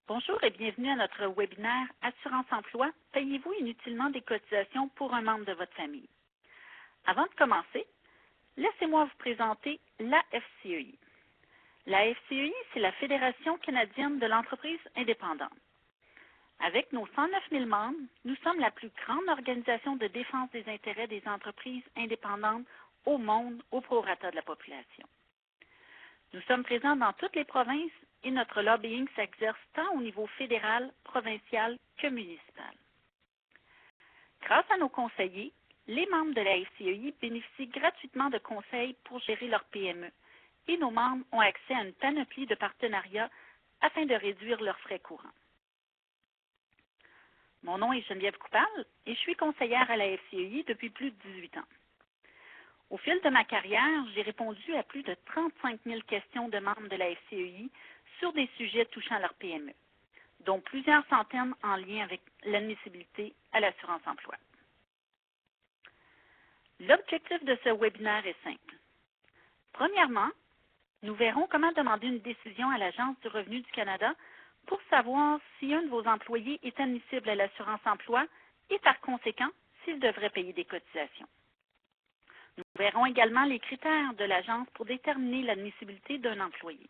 Bonjour et bienvenue à notre webinaire Assurance Emploi, payez-vous inutilement des cotisations pour un membre de votre famille. Avant de commencer, laissez-moi vous présenter la FCEI. La FCEI, c'est la Fédération canadienne de l'entreprise indépendante. Avec nos 109 000 membres, nous sommes la plus grande organisation de défense des intérêts des entreprises indépendantes au monde au prorata de la population. Nous sommes présents dans toutes les provinces et notre lobbying s'exerce tant au niveau fédéral, provincial que municipal. Grâce à nos conseillers, les membres de la FCEI bénéficient gratuitement de conseils pour gérer leur PME et nos membres ont accès à une panoplie de partenariats afin de réduire leurs frais courants. Mon nom est Geneviève Coupal et je suis conseillère à la FCEI depuis plus de 18 ans. Au fil de ma carrière, j'ai répondu à plus de 35 000 questions de membres de la FCEI sur des sujets touchant leur PME, dont plusieurs centaines en lien avec l'admissibilité à l'assurance emploi. L'objectif de ce webinaire est simple. Premièrement, nous verrons comment demander une décision à l'Agence du revenu du Canada pour savoir si un de vos employés est admissible à l'assurance emploi et par conséquent s'il devrait payer des cotisations. Nous verrons également les critères de l'Agence pour déterminer l'admissibilité d'un employé.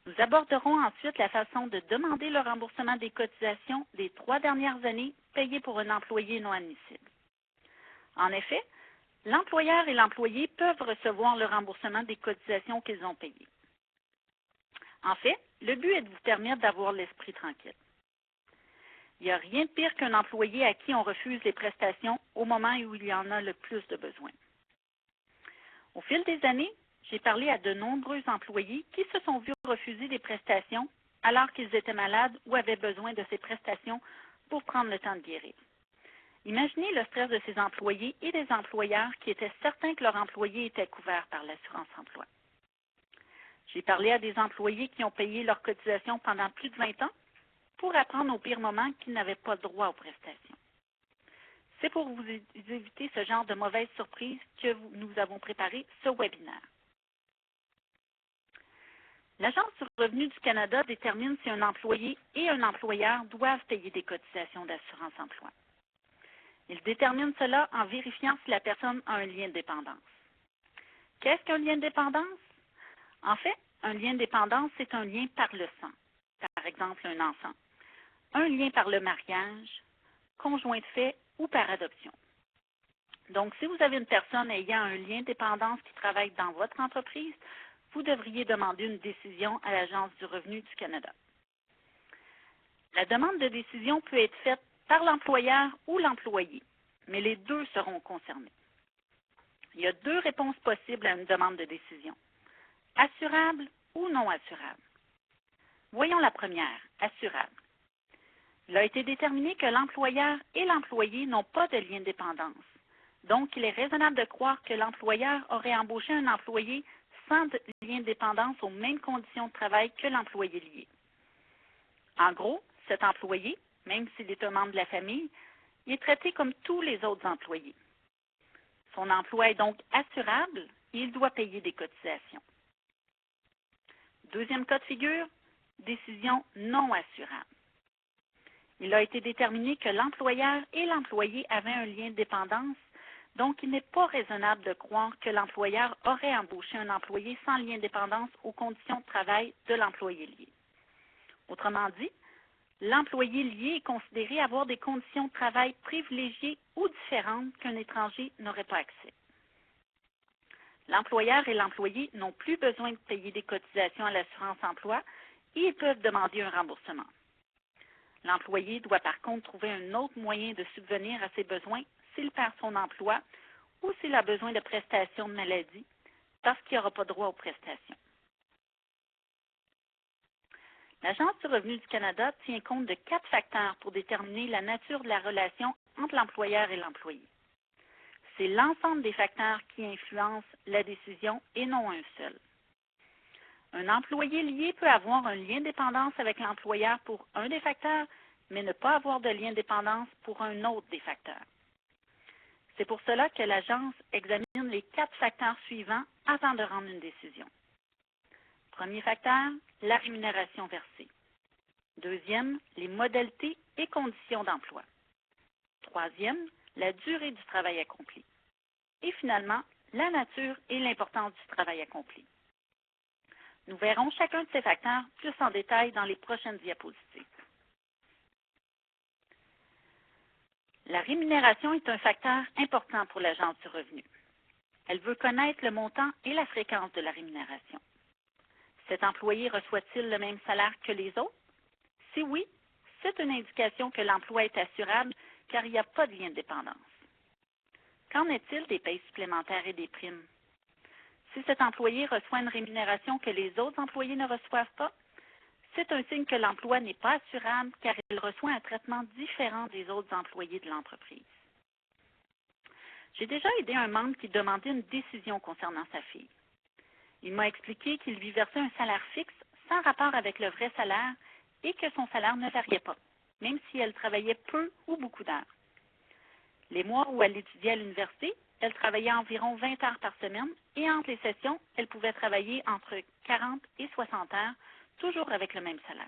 Nous aborderons ensuite la façon de demander le remboursement des cotisations des 3 dernières années payées pour un employé non admissible. En effet, l'employeur et l'employé peuvent recevoir le remboursement des cotisations qu'ils ont payées. En fait, le but est de vous permettre d'avoir l'esprit tranquille. Il n'y a rien de pire qu'un employé à qui on refuse les prestations au moment où il y en a le plus de besoin. Au fil des années, j'ai parlé à de nombreux employés qui se sont vus refuser des prestations alors qu'ils étaient malades ou avaient besoin de ces prestations pour prendre le temps de guérir. Imaginez le stress de ces employés et des employeurs qui étaient certains que leur employé était couvert par l'assurance emploi. J'ai parlé à des employés qui ont payé leurs cotisations pendant plus de 20 ans pour apprendre au pire moment qu'ils n'avaient pas le droit aux prestations. C'est pour vous éviter ce genre de mauvaise surprise que nous avons préparé ce webinaire. L'Agence du revenu du Canada détermine si un employé et un employeur doivent payer des cotisations d'assurance emploi. Il détermine cela en vérifiant si la personne a un lien de dépendance. Qu'est-ce qu'un lien de dépendance? En fait, un lien de dépendance, c'est un lien par le sang, par exemple un enfant, un lien par le mariage, conjoint de fait ou par adoption. Donc, si vous avez une personne ayant un lien de dépendance qui travaille dans votre entreprise, vous devriez demander une décision à l'Agence du revenu du Canada. La demande de décision peut être faite par l'employeur ou l'employé, mais les deux seront concernés. Il y a 2 réponses possibles à une demande de décision, assurable ou non assurable. Voyons la première, assurable. Il a été déterminé que l'employeur et l'employé n'ont pas de lien de dépendance. Donc, il est raisonnable de croire que l'employeur aurait embauché un employé sans lien de dépendance aux mêmes conditions de travail que l'employé lié. En gros, cet employé, même s'il est un membre de la famille, il est traité comme tous les autres employés. Son emploi est donc assurable et il doit payer des cotisations. Deuxième cas de figure, décision non assurable. Il a été déterminé que l'employeur et l'employé avaient un lien de dépendance, donc il n'est pas raisonnable de croire que l'employeur aurait embauché un employé sans lien de dépendance aux conditions de travail de l'employé lié. Autrement dit, l'employé lié est considéré avoir des conditions de travail privilégiées ou différentes qu'un étranger n'aurait pas accès. L'employeur et l'employé n'ont plus besoin de payer des cotisations à l'assurance emploi et ils peuvent demander un remboursement. L'employé doit par contre trouver un autre moyen de subvenir à ses besoins s'il perd son emploi ou s'il a besoin de prestations de maladie parce qu'il n'aura pas droit aux prestations. L'Agence du revenu du Canada tient compte de 4 facteurs pour déterminer la nature de la relation entre l'employeur et l'employé. C'est l'ensemble des facteurs qui influencent la décision et non un seul. Un employé lié peut avoir un lien de dépendance avec l'employeur pour un des facteurs, mais ne pas avoir de lien de dépendance pour un autre des facteurs. C'est pour cela que l'Agence examine les 4 facteurs suivants avant de rendre une décision. Premier facteur, la rémunération versée. Deuxième, les modalités et conditions d'emploi. Troisième, la durée du travail accompli. Et finalement, la nature et l'importance du travail accompli. Nous verrons chacun de ces facteurs plus en détail dans les prochaines diapositives. La rémunération est un facteur important pour l'Agence du revenu. Elle veut connaître le montant et la fréquence de la rémunération. Cet employé reçoit-il le même salaire que les autres? Si oui, c'est une indication que l'emploi est assurable car il n'y a pas de lien de dépendance. Qu'en est-il des paies supplémentaires et des primes? Si cet employé reçoit une rémunération que les autres employés ne reçoivent pas, c'est un signe que l'emploi n'est pas assurable car il reçoit un traitement différent des autres employés de l'entreprise. J'ai déjà aidé un membre qui demandait une décision concernant sa fille. Il m'a expliqué qu'il lui versait un salaire fixe sans rapport avec le vrai salaire et que son salaire ne variait pas, même si elle travaillait peu ou beaucoup d'heures. Les mois où elle étudiait à l'université, elle travaillait environ 20 heures par semaine et entre les sessions, elle pouvait travailler entre 40 et 60 heures, toujours avec le même salaire.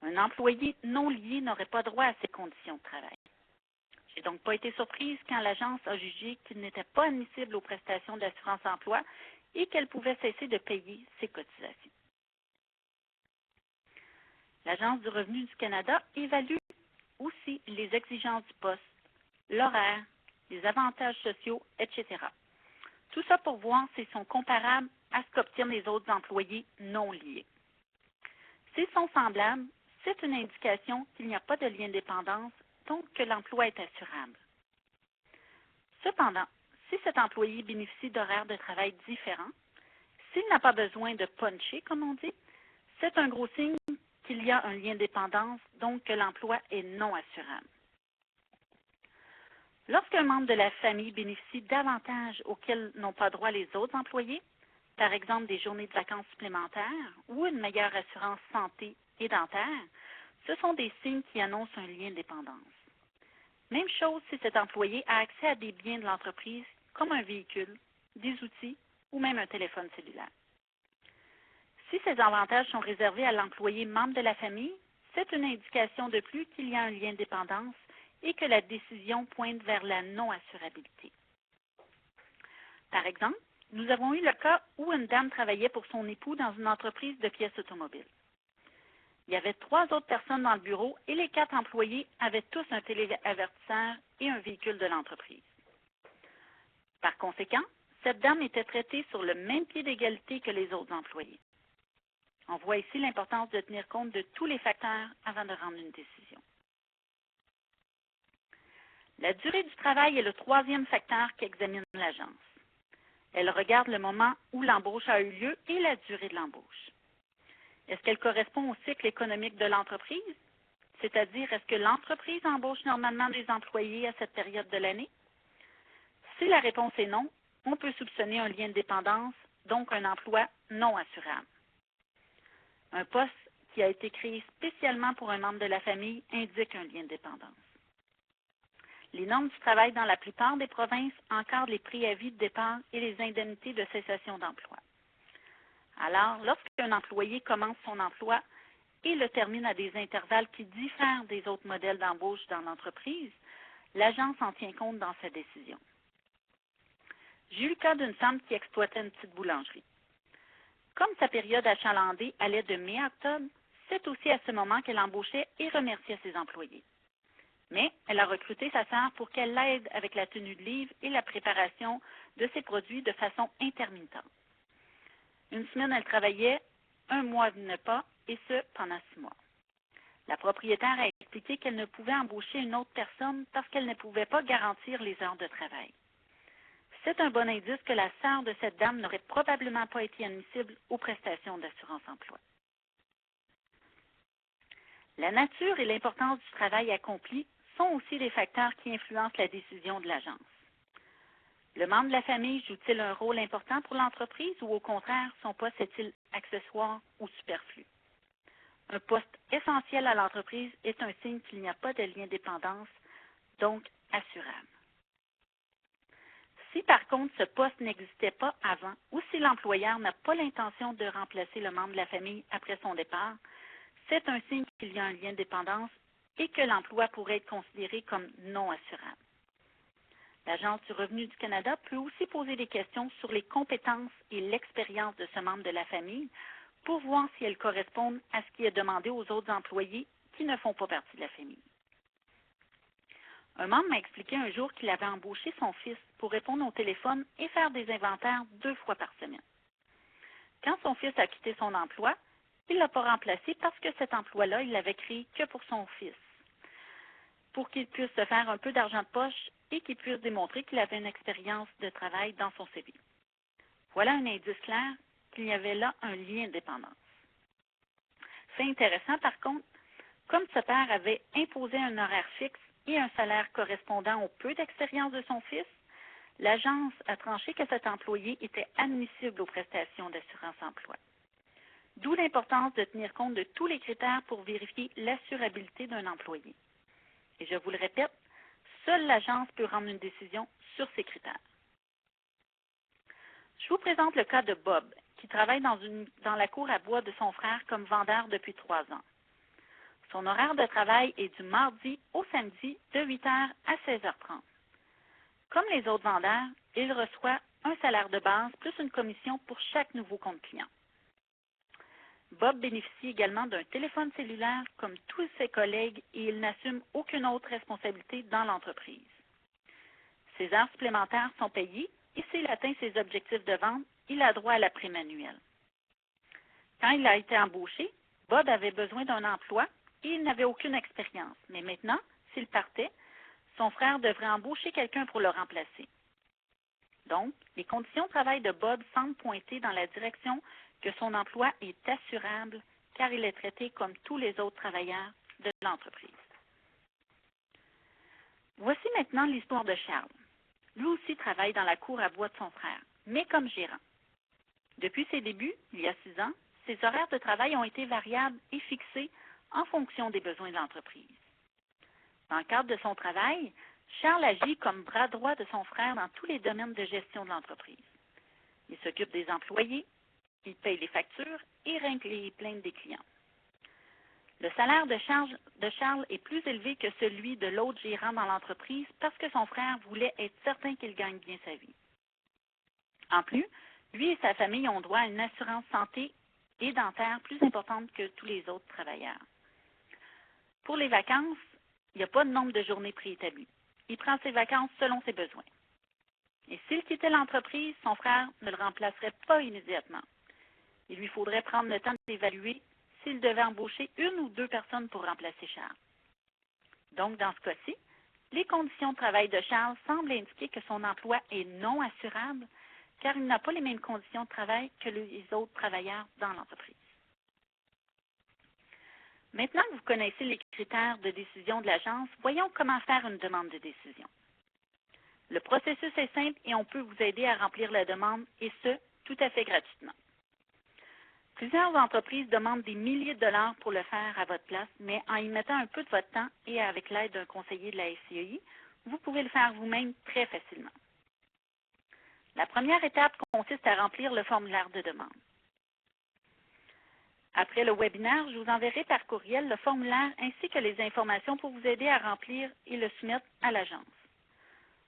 Un employé non lié n'aurait pas droit à ces conditions de travail. Je n'ai donc pas été surprise quand l'agence a jugé qu'il n'était pas admissible aux prestations d'assurance-emploi et qu'elle pouvait cesser de payer ses cotisations. L'Agence du revenu du Canada évalue aussi les exigences du poste, l'horaire, les avantages sociaux, etc. Tout ça pour voir s'ils sont comparables à ce qu'obtiennent les autres employés non liés. S'ils sont semblables, c'est une indication qu'il n'y a pas de lien de dépendance, donc que l'emploi est assurable. Cependant, si cet employé bénéficie d'horaires de travail différents, s'il n'a pas besoin de puncher, comme on dit, c'est un gros signe qu'il y a un lien de dépendance, donc que l'emploi est non assurable. Lorsqu'un membre de la famille bénéficie d'avantages auxquels n'ont pas droit les autres employés, par exemple des journées de vacances supplémentaires ou une meilleure assurance santé et dentaire, ce sont des signes qui annoncent un lien de dépendance. Même chose si cet employé a accès à des biens de l'entreprise comme un véhicule, des outils ou même un téléphone cellulaire. Si ces avantages sont réservés à l'employé membre de la famille, c'est une indication de plus qu'il y a un lien de dépendance et que la décision pointe vers la non-assurabilité. Par exemple, nous avons eu le cas où une dame travaillait pour son époux dans une entreprise de pièces automobiles. Il y avait 3 autres personnes dans le bureau et les 4 employés avaient tous un téléavertisseur et un véhicule de l'entreprise. Par conséquent, cette dame était traitée sur le même pied d'égalité que les autres employés. On voit ici l'importance de tenir compte de tous les facteurs avant de rendre une décision. La durée du travail est le 3e facteur qu'examine l'agence. Elle regarde le moment où l'embauche a eu lieu et la durée de l'embauche. Est-ce qu'elle correspond au cycle économique de l'entreprise? C'est-à-dire, est-ce que l'entreprise embauche normalement des employés à cette période de l'année? Si la réponse est non, on peut soupçonner un lien de dépendance, donc un emploi non assurable. Un poste qui a été créé spécialement pour un membre de la famille indique un lien de dépendance. Les normes du travail dans la plupart des provinces encadrent les préavis de départ et les indemnités de cessation d'emploi. Alors, lorsqu'un employé commence son emploi et le termine à des intervalles qui diffèrent des autres modèles d'embauche dans l'entreprise, l'agence en tient compte dans sa décision. J'ai eu le cas d'une femme qui exploitait une petite boulangerie. Comme sa période achalandée allait de mai à octobre, c'est aussi à ce moment qu'elle embauchait et remerciait ses employés. Mais elle a recruté sa sœur pour qu'elle l'aide avec la tenue de livre et la préparation de ses produits de façon intermittente. Une semaine, elle travaillait, un mois, elle ne venait pas, et ce, pendant 6 mois. La propriétaire a expliqué qu'elle ne pouvait embaucher une autre personne parce qu'elle ne pouvait pas garantir les heures de travail. C'est un bon indice que la sœur de cette dame n'aurait probablement pas été admissible aux prestations d'assurance-emploi. La nature et l'importance du travail accompli sont aussi des facteurs qui influencent la décision de l'agence. Le membre de la famille joue-t-il un rôle important pour l'entreprise ou au contraire, son poste est-il accessoire ou superflu? Un poste essentiel à l'entreprise est un signe qu'il n'y a pas de lien de dépendance, donc assurable. Si par contre ce poste n'existait pas avant ou si l'employeur n'a pas l'intention de remplacer le membre de la famille après son départ, c'est un signe qu'il y a un lien de dépendance et que l'emploi pourrait être considéré comme non assurable. L'Agence du revenu du Canada peut aussi poser des questions sur les compétences et l'expérience de ce membre de la famille pour voir si elles correspondent à ce qui est demandé aux autres employés qui ne font pas partie de la famille. Un membre m'a expliqué un jour qu'il avait embauché son fils pour répondre au téléphone et faire des inventaires 2 fois par semaine. Quand son fils a quitté son emploi, il ne l'a pas remplacé parce que cet emploi-là, il l'avait créé que pour son fils, pour qu'il puisse se faire un peu d'argent de poche et qu'il puisse démontrer qu'il avait une expérience de travail dans son CV. Voilà un indice clair qu'il y avait là un lien de dépendance. Fait intéressant, par contre, comme ce père avait imposé un horaire fixe et un salaire correspondant au peu d'expérience de son fils, l'agence a tranché que cet employé était admissible aux prestations d'assurance-emploi. D'où l'importance de tenir compte de tous les critères pour vérifier l'assurabilité d'un employé. Et je vous le répète, seule l'agence peut rendre une décision sur ces critères. Je vous présente le cas de Bob, qui travaille dans la cour à bois de son frère comme vendeur depuis 3 ans. Son horaire de travail est du mardi au samedi de 8h à 16h30. Comme les autres vendeurs, il reçoit un salaire de base plus une commission pour chaque nouveau compte client. Bob bénéficie également d'un téléphone cellulaire comme tous ses collègues et il n'assume aucune autre responsabilité dans l'entreprise. Ses heures supplémentaires sont payées et s'il atteint ses objectifs de vente, il a droit à la prime annuelle. Quand il a été embauché, Bob avait besoin d'un emploi et il n'avait aucune expérience. Mais maintenant, s'il partait, son frère devrait embaucher quelqu'un pour le remplacer. Donc, les conditions de travail de Bob semblent pointer dans la direction que son emploi est assurable car il est traité comme tous les autres travailleurs de l'entreprise. Voici maintenant l'histoire de Charles. Lui aussi travaille dans la cour à bois de son frère, mais comme gérant. Depuis ses débuts, il y a 6 ans, ses horaires de travail ont été variables et fixés en fonction des besoins de l'entreprise. Dans le cadre de son travail, Charles agit comme bras droit de son frère dans tous les domaines de gestion de l'entreprise. Il s'occupe des employés, il paye les factures et règle les plaintes des clients. Le salaire de Charles est plus élevé que celui de l'autre gérant dans l'entreprise parce que son frère voulait être certain qu'il gagne bien sa vie. En plus, lui et sa famille ont droit à une assurance santé et dentaire plus importante que tous les autres travailleurs. Pour les vacances, il n'y a pas de nombre de journées préétablies. Il prend ses vacances selon ses besoins. Et s'il quittait l'entreprise, son frère ne le remplacerait pas immédiatement. Il lui faudrait prendre le temps d'évaluer s'il devait embaucher 1 ou 2 personnes pour remplacer Charles. Donc, dans ce cas-ci, les conditions de travail de Charles semblent indiquer que son emploi est non assurable car il n'a pas les mêmes conditions de travail que les autres travailleurs dans l'entreprise. Maintenant que vous connaissez les critères de décision de l'agence, voyons comment faire une demande de décision. Le processus est simple et on peut vous aider à remplir la demande, et ce, tout à fait gratuitement. Plusieurs entreprises demandent des milliers de dollars pour le faire à votre place, mais en y mettant un peu de votre temps et avec l'aide d'un conseiller de la SCI, vous pouvez le faire vous-même très facilement. La première étape consiste à remplir le formulaire de demande. Après le webinaire, je vous enverrai par courriel le formulaire ainsi que les informations pour vous aider à remplir et le soumettre à l'agence.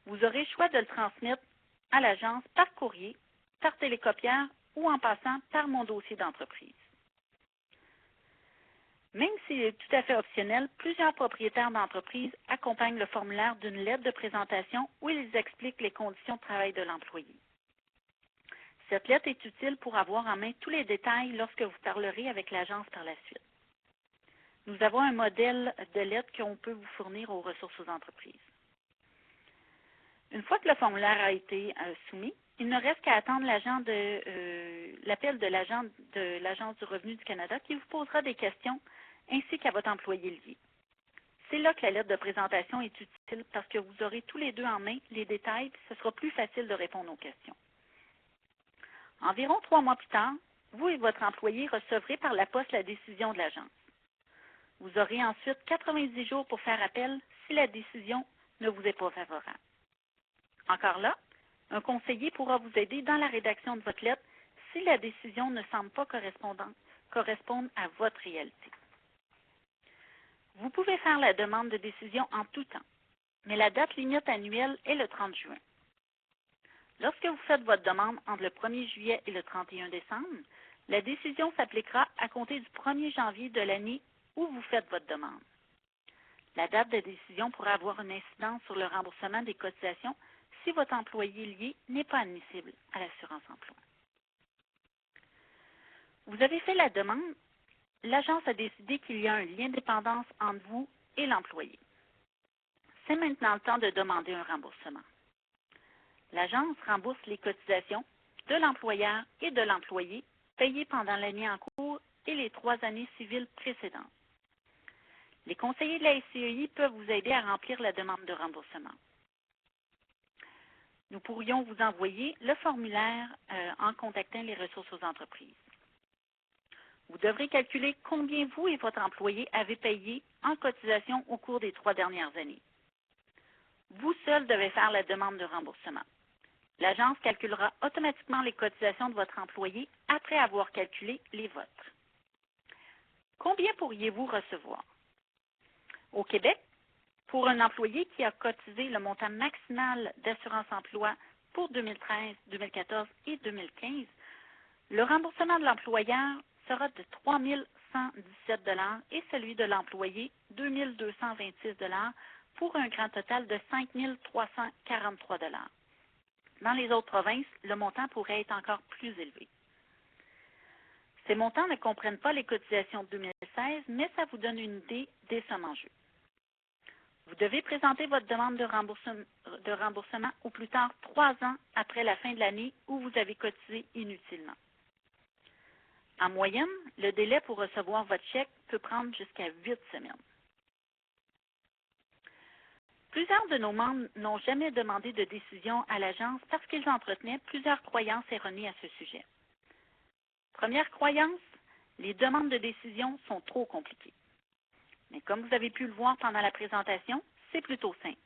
Vous aurez le choix de le transmettre à l'agence par courrier, par télécopieur ou en passant par mon dossier d'entreprise. Même s'il est tout à fait optionnel, plusieurs propriétaires d'entreprises accompagnent le formulaire d'une lettre de présentation où ils expliquent les conditions de travail de l'employé. Cette lettre est utile pour avoir en main tous les détails lorsque vous parlerez avec l'agence par la suite. Nous avons un modèle de lettre qu'on peut vous fournir aux ressources aux entreprises. Une fois que le formulaire a été soumis, il ne reste qu'à attendre l'appel de l'Agence du revenu du Canada qui vous posera des questions ainsi qu'à votre employé lié. C'est là que la lettre de présentation est utile parce que vous aurez tous les deux en main les détails et ce sera plus facile de répondre aux questions. Environ 3 mois plus tard, vous et votre employé recevrez par la poste la décision de l'agence. Vous aurez ensuite 90 jours pour faire appel si la décision ne vous est pas favorable. Encore là, un conseiller pourra vous aider dans la rédaction de votre lettre si la décision ne semble pas correspondre à votre réalité. Vous pouvez faire la demande de décision en tout temps, mais la date limite annuelle est le 30 juin. Lorsque vous faites votre demande entre le 1er juillet et le 31 décembre, la décision s'appliquera à compter du 1er janvier de l'année où vous faites votre demande. La date de décision pourra avoir une incidence sur le remboursement des cotisations si votre employé lié n'est pas admissible à l'assurance emploi. Vous avez fait la demande, l'agence a décidé qu'il y a un lien de dépendance entre vous et l'employé. C'est maintenant le temps de demander un remboursement. L'agence rembourse les cotisations de l'employeur et de l'employé payées pendant l'année en cours et les 3 années civiles précédentes. Les conseillers de la SCEI peuvent vous aider à remplir la demande de remboursement. Nous pourrions vous envoyer le formulaire en contactant les ressources aux entreprises. Vous devrez calculer combien vous et votre employé avez payé en cotisation au cours des 3 dernières années. Vous seul devez faire la demande de remboursement. L'agence calculera automatiquement les cotisations de votre employé après avoir calculé les vôtres. Combien pourriez-vous recevoir? Au Québec, pour un employé qui a cotisé le montant maximal d'assurance-emploi pour 2013, 2014 et 2015, le remboursement de l'employeur sera de 3 117 $ et celui de l'employé 2 226 $ pour un grand total de 5 343 $. Dans les autres provinces, le montant pourrait être encore plus élevé. Ces montants ne comprennent pas les cotisations de 2016, mais ça vous donne une idée des sommes en jeu. Vous devez présenter votre demande de remboursement au plus tard 3 ans après la fin de l'année où vous avez cotisé inutilement. En moyenne, le délai pour recevoir votre chèque peut prendre jusqu'à 8 semaines. Plusieurs de nos membres n'ont jamais demandé de décision à l'agence parce qu'ils entretenaient plusieurs croyances erronées à ce sujet. Première croyance, les demandes de décision sont trop compliquées. Mais comme vous avez pu le voir pendant la présentation, c'est plutôt simple.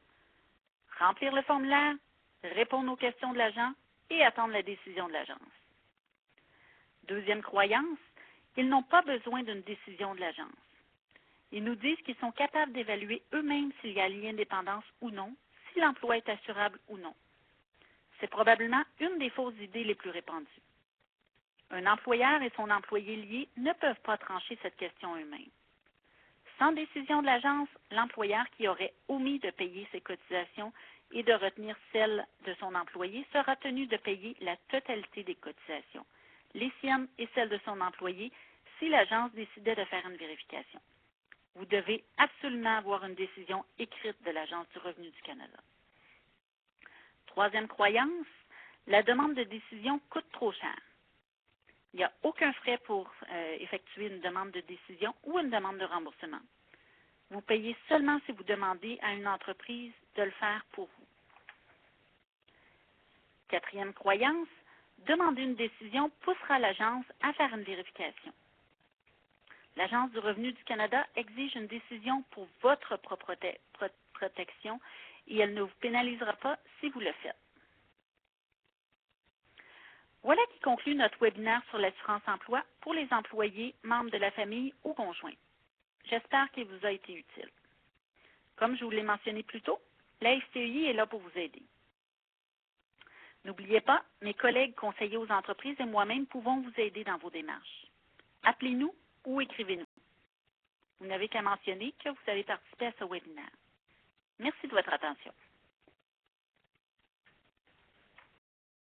Remplir le formulaire, répondre aux questions de l'agent et attendre la décision de l'agence. Deuxième croyance, ils n'ont pas besoin d'une décision de l'agence. Ils nous disent qu'ils sont capables d'évaluer eux-mêmes s'il y a lien de dépendance ou non, si l'emploi est assurable ou non. C'est probablement une des fausses idées les plus répandues. Un employeur et son employé lié ne peuvent pas trancher cette question eux-mêmes. Sans décision de l'agence, l'employeur qui aurait omis de payer ses cotisations et de retenir celles de son employé sera tenu de payer la totalité des cotisations, les siennes et celles de son employé, si l'agence décidait de faire une vérification. Vous devez absolument avoir une décision écrite de l'Agence du revenu du Canada. Troisième croyance, la demande de décision coûte trop cher. Il n'y a aucun frais pour effectuer une demande de décision ou une demande de remboursement. Vous payez seulement si vous demandez à une entreprise de le faire pour vous. Quatrième croyance, demander une décision poussera l'agence à faire une vérification. L'Agence du revenu du Canada exige une décision pour votre propre protection et elle ne vous pénalisera pas si vous le faites. Voilà qui conclut notre webinaire sur l'assurance emploi pour les employés, membres de la famille ou conjoints. J'espère qu'il vous a été utile. Comme je vous l'ai mentionné plus tôt, la SCEI est là pour vous aider. N'oubliez pas, mes collègues conseillers aux entreprises et moi-même pouvons vous aider dans vos démarches. Appelez-nous ou écrivez-nous. Vous n'avez qu'à mentionner que vous avez participé à ce webinaire. Merci de votre attention.